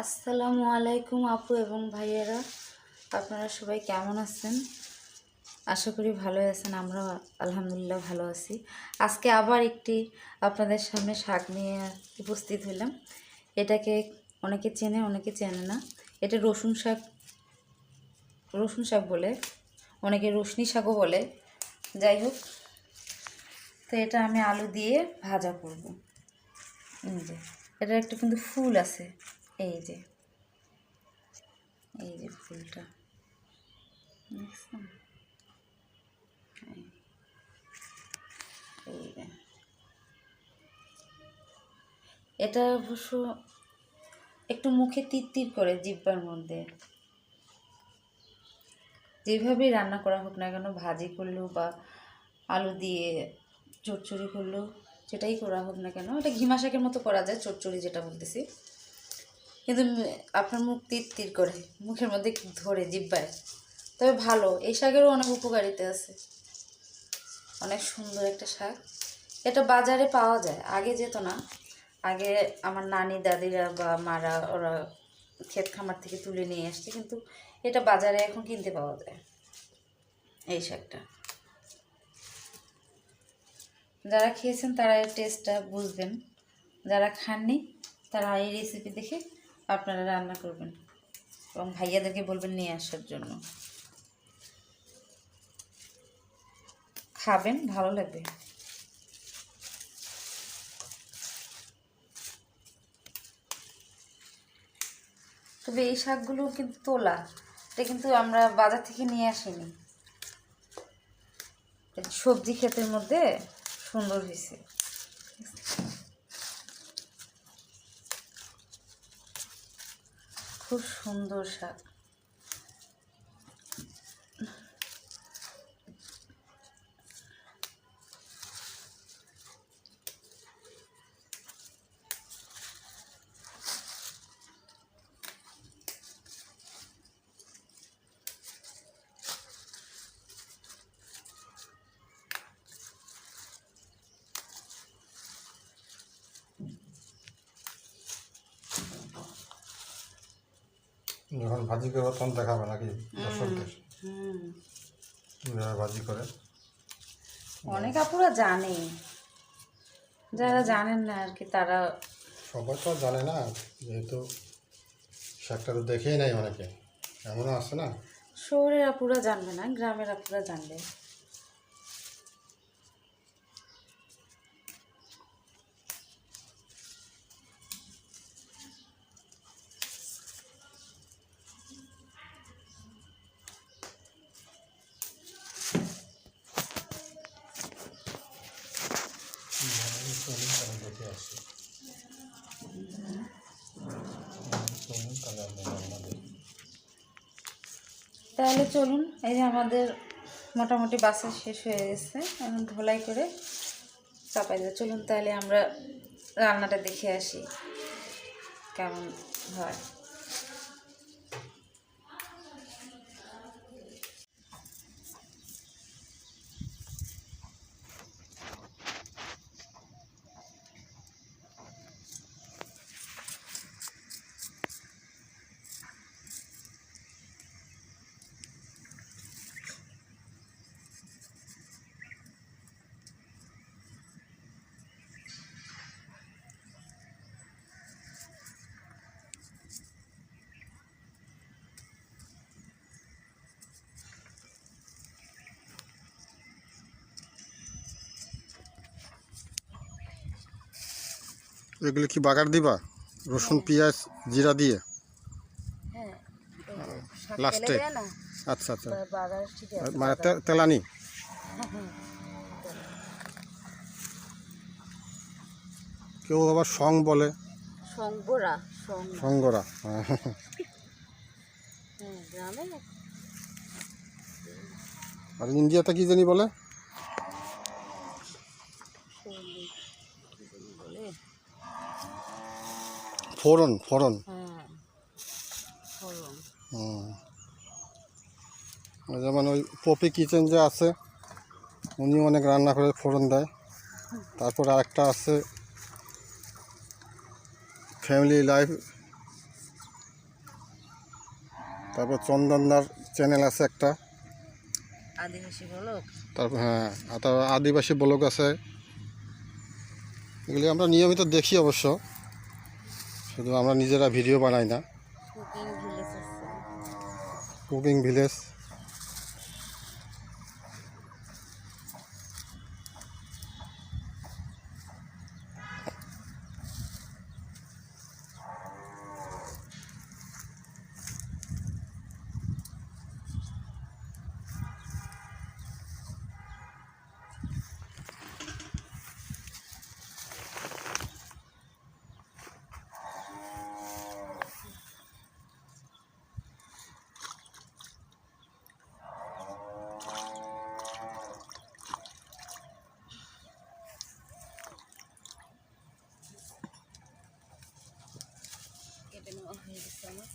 আসসালামু আলাইকুম আপু এবং ভাইয়েরা, আপনারা সবাই কেমন আছেন? আশা করি ভালো আছেন। আমরা আলহামদুলিল্লাহ ভালো আছি। আজকে আবার একটি আপনাদের সামনে শাক নিয়ে উপস্থিত হলাম। এটাকে অনেকে চেনে, অনেকে চেনে না। এটা রসুন শাক বলে, অনেকে রসুনি শাকও বলে। যাই হোক, তো এটা আমি আলু দিয়ে ভাজা করব। এই যে এটার একটা কিন্তু ফুল আছে, এই যে ফুলটা দেখছেন? এই যে এটা অবশ্য একটু মুখে তিরতির করে জিহ্বার মধ্যে। যেভাবেই রান্না করা হোক না কেন, ভাজি করলেও বা আলু দিয়ে চচ্চড়ি করলেও, যেটাই করা হোক না কেন, এটা ঘিমা শাকের মতো করা যায়, চচ্চড়ি যেটা বলতেছি। কিন্তু আপনার মুখ তিরতির করে, মুখের মধ্যে ধরে জিহ্বায়। তবে ভালো, এই শাকেরও অনেক উপকারিতা আছে। অনেক সুন্দর একটা শাক। এটা বাজারে পাওয়া যায়, আগে যেত না। আগে আমার নানি দাদিরা বা মারা ওরা ক্ষেত খামার থেকে তুলে নিয়ে আসছে, কিন্তু এটা বাজারে এখন কিনতে পাওয়া যায় এই শাকটা। যারা খেয়েছেন তারা এর টেস্টটা বুঝবেন, যারা খাননি তারা এই রেসিপি দেখে আপনারা রান্না করবেন এবং ভাইয়াদেরকে বলবেন নিয়ে আসার জন্য। খাবেন, ভালো লাগবে। তবে এই শাকগুলো কিন্তু তোলা, এটা কিন্তু আমরা বাজার থেকে নিয়ে আসিনি। সবজি ক্ষেতের মধ্যে সুন্দর হয়েছে। খুব সুন্দর শাক। যখন ভাজি করবো তখন দেখাবে নাকি দর্শকদের ভাজি করে? অনেক আপুরা জানে, যারা জানেন না আর কি, তারা সবাই তো জানে না, যেহেতু শাকটা তো দেখেই নাই অনেকে, এমনও আছে না। শহরের আপুরা জানবে না, গ্রামের আপুরা জানবে। দেখে আসছি। তাহলে চলুন, এই যে আমাদের মোটামুটি বাসা শেষ হয়ে গেছে, এখন ধোলাই করে চাপাই দেবো। চলুন তাহলে আমরা রান্নাটা দেখে আসি কেমন হয়। এগুলো কি বাগার দিবা? রসুন পেঁয়াজ জিরা দিয়ে লাস্টে? আচ্ছা আচ্ছা, মানে তেলানি। কেউ আবার সং বলে, সঙ্গরা। আর ইন্ডিয়াতে কি জানি বলে, ফোড়ন। ফোড়ন, যেমন ওই পপি কিচেন যে আছে, উনি অনেক রান্না করে ফোড়ন দেয়। তারপর আরেকটা আছে ফ্যামিলি লাইফ তারপর চন্দনদার চ্যানেল আছে একটা, আদিবাসী ব্লগ। তারপর হ্যাঁ, আর তারপর আদিবাসী ব্লগ আছে। এগুলি আমরা নিয়মিত দেখি অবশ্য, শুধু আমরা নিজেরা ভিডিও বানাই না। কুকিং ভিলেজ আছে। কুকিং ভিলেজ, কেটে নেওয়া হয়ে গেছে আমার।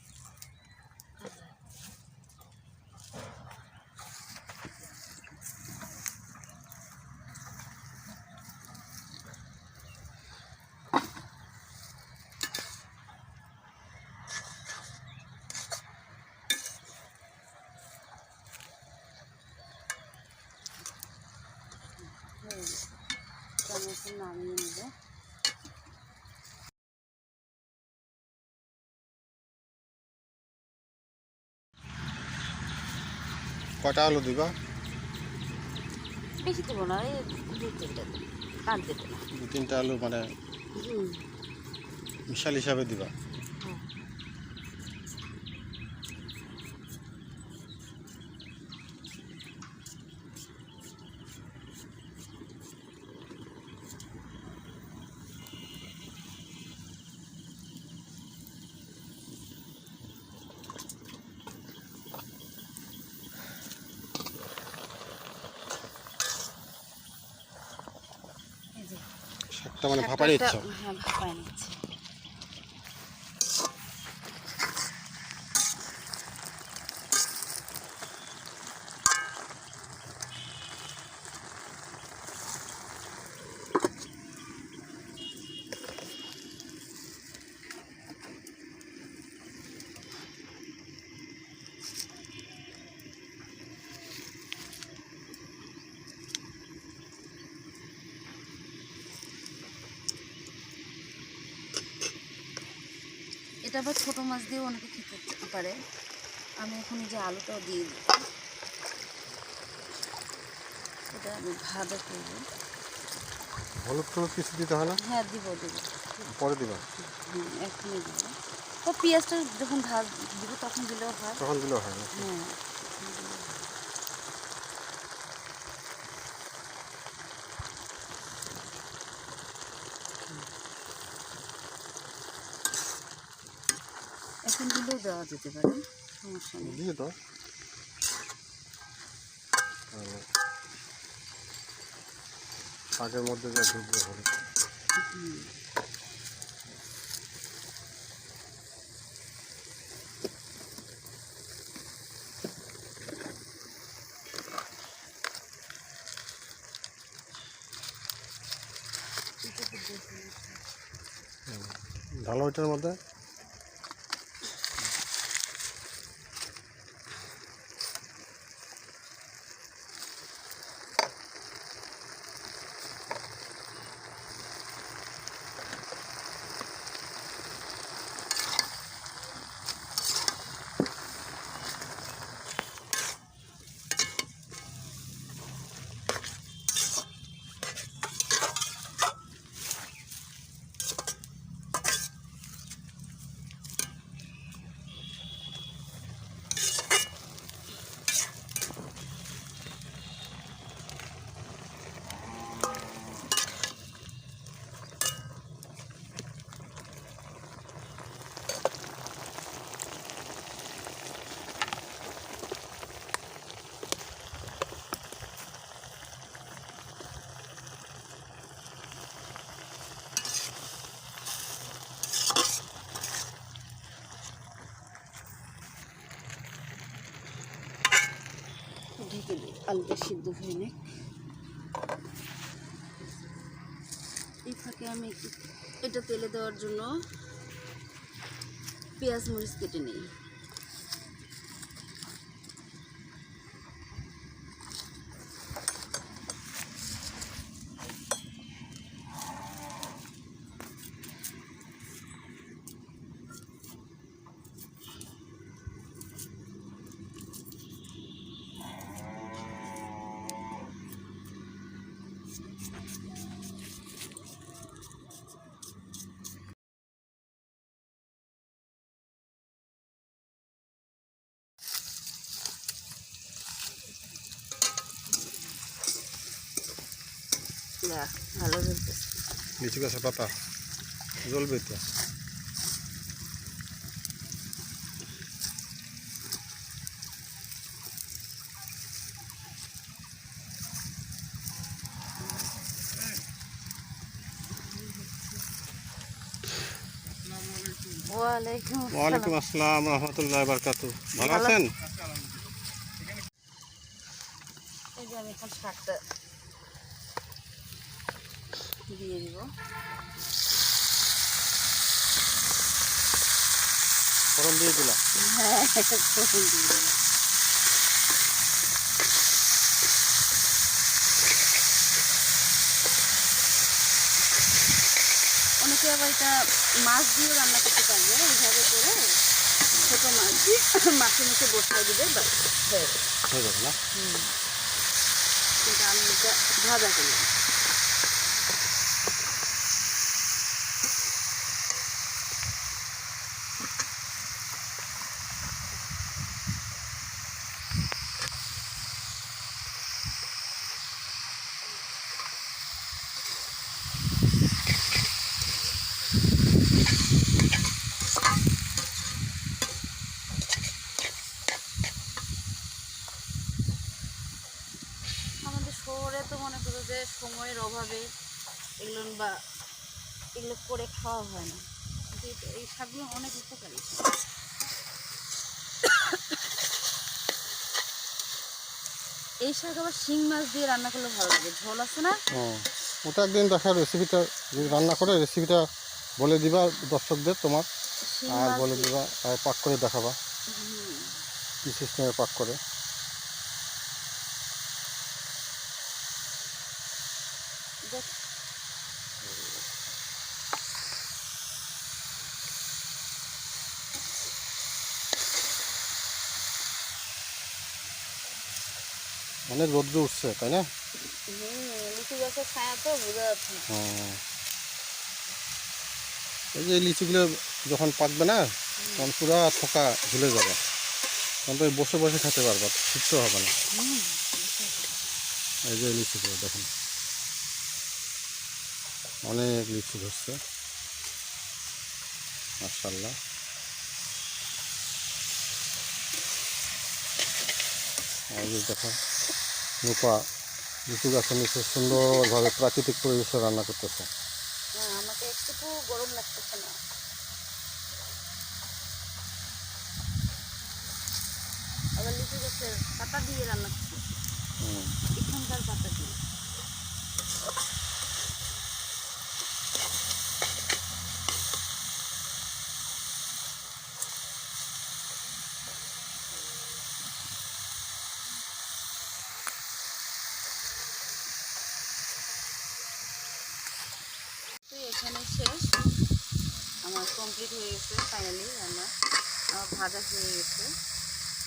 চামচে নামিয়ে নেব। কটা আলু দিবা? বেশি দেবো না, এই 2-3টা দেবো, আর দেবো না। 2-3টা আলু মানে হুম, মিশাল হিসাবে দিবা? হ্যাঁ। এই যে শাকটা মানে ভাপাই দিচ্ছ? হ্যাঁ, ভাপায় নিচ্ছি। এটা আবার ছোটো মাছ দিয়েও অনেকে খেতে পারে। আমি এখন এই যে আলুটাও দিয়ে দিই। এটা আমি ভাজা করবো। হলুদ টলুদ কিছু দিতে হয় না? হ্যাঁ, দেবো। পরে দিবা? এখনই দেবো। ও পেঁয়াজটা যখন দিব তখন দিলেও হয়। তখন দিলেও হয় না? হ্যাঁ। এখন দিলেও দেওয়া যেতে পারে, সমস্যা নেই। দিয়ে দাও। শাকের মধ্যে যা ঢুকবে হবে। ঢালো ওইটার মধ্যে। ঢেকে দিই, আলুটা সিদ্ধ হয়ে নে। এই ফাঁকে আমি একটু এটা তেলে দেওয়ার জন্য পেঁয়াজ মরিচ কেটে নিই। বাহ, ভালো জ্বলতেছে। লিচু গাছের পাতা জ্বলবে তো। ওয়ালাইকুম ওয়ালাইকুম আসসালাম। আসসালাম রহমতুল্লাহ বারকাতু। ভালো ভালো আছেন? এই যে আমি এখন শাকটা দিয়ে দিব। ফোড়ন দিয়ে দিলাম। হ্যাঁ, ফোড়ন দিয়ে দিব। অনেকে আবার এটা মাছ দিয়েও রান্না করতে পারবে, এইভাবে করে ছোটো মাছ দিয়ে মাছের মুখে বসাই দিবে, বাস হয়ে যাবে। হয়ে যাবে না? কিন্তু আমি এটা ভাজা করলাম। আমাদের শহরে তো মনে করো যে সময়ের অভাবে এগুলো করে খাওয়া হয় না, কিন্তু এই শাকগুলো অনেক উপকারী। এই শাক আবার শিং মাছ দিয়ে রান্না করলে ভালো লাগে, ঝোল আছে না। ও, ওটা একদিন দেখা রেসিপিটা, যদি রান্না করে রেসিপিটা বলে দিবা দর্শকদের তোমার, শিং আর মাছ বলে দিয়ে। দিবা আর পাক করে দেখাবা হুম, কী সিস্টেমে পাক করে। দেখ, অনেক রৌদ্র উঠছে তাই না? লিচু গাছের ছায়া তো বোঝা যাচ্ছে না। ও, এই যে লিচুগুলো যখন পাকবে না তখন পুরো থোকা ঝুলে যাবে, তখন তো বসে বসে খেতে পারবা, ঠিকতে হবে না। এই যে লিচুগুলো দেখুন, অনেক লিচু ধরছে মাশাআল্লাহ। আর এই যে দেখো রূপা লিচু গাছের নিচে সুন্দরভাবে প্রাকৃতিক পরিবেশে রান্না করতেছে। হ্যাঁ, আমাকে একটু গরম লাগতেছে না। আবার লিচু গাছের পাতা দিয়ে রান্না করতেছে, হুম। এখানকার পাতা দিয়ে। তো এখানে শেষ, আমার কমপ্লিট হয়ে গেছে ফাইনালি রান্না, আমার ভাজা হয়ে গেছে।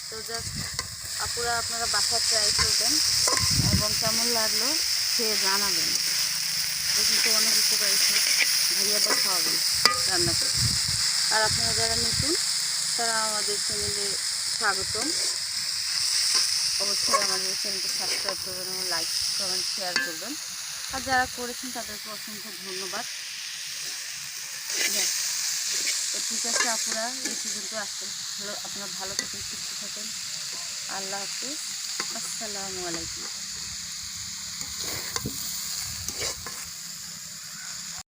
তো জাস্ট আপুরা আপনারা বাসায় ট্রাই করবেন এবং কেমন লাগলো খেয়ে জানাবেন। এটা কিন্তু অনেক উপকারী খাবার, ভাইয়াদের খাওয়াবেন রান্না করে। আর আপনারা যারা নতুন তারা আমাদের চ্যানেলে স্বাগতম। অবশ্যই আমাদের চ্যানেলটি সাবস্ক্রাইব করবেন এবং লাইক কমেন্ট শেয়ার করবেন। আর যারা করেছেন তাদেরকে অসংখ্য ধন্যবাদ। তো ঠিক আছে আপুরা, এই পর্যন্ত আসতে ভালো, আপনারা ভালো থাকেন, সুস্থ থাকেন। আল্লাহ হাফিজ, আসসালামু আলাইকুম।